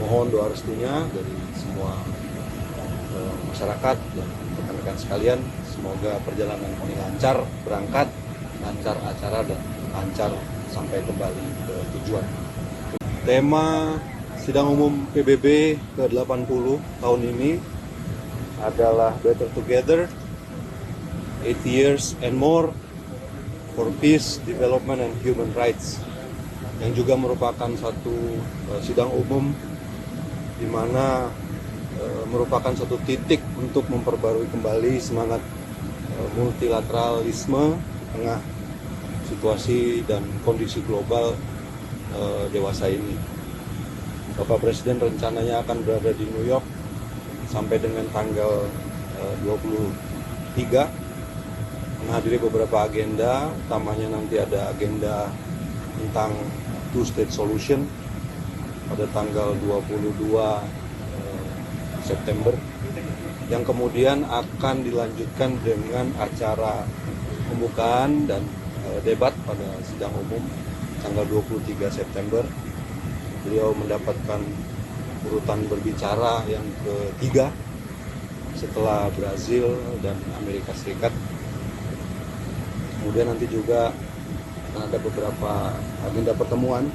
mohon doa restunya dari semua masyarakat dan rekan-rekan sekalian. Semoga perjalanan kami lancar berangkat, lancar acara, dan lancar sampai kembali ke tujuan. Tema sidang umum PBB ke-80 tahun ini adalah Better Together, 8 years and more for peace, development, and human rights, yang juga merupakan satu sidang umum di mana merupakan satu titik untuk memperbarui kembali semangat multilateralisme di tengah situasi dan kondisi global dewasa ini. Bapak Presiden rencananya akan berada di New York sampai dengan tanggal 23, menghadiri beberapa agenda, utamanya nanti ada agenda tentang two-state solution pada tanggal 22 September, yang kemudian akan dilanjutkan dengan acara pembukaan dan debat pada sidang umum tanggal 23 September. Beliau mendapatkan urutan berbicara yang ketiga setelah Brazil dan Amerika Serikat. Kemudian nanti juga akan ada beberapa agenda pertemuan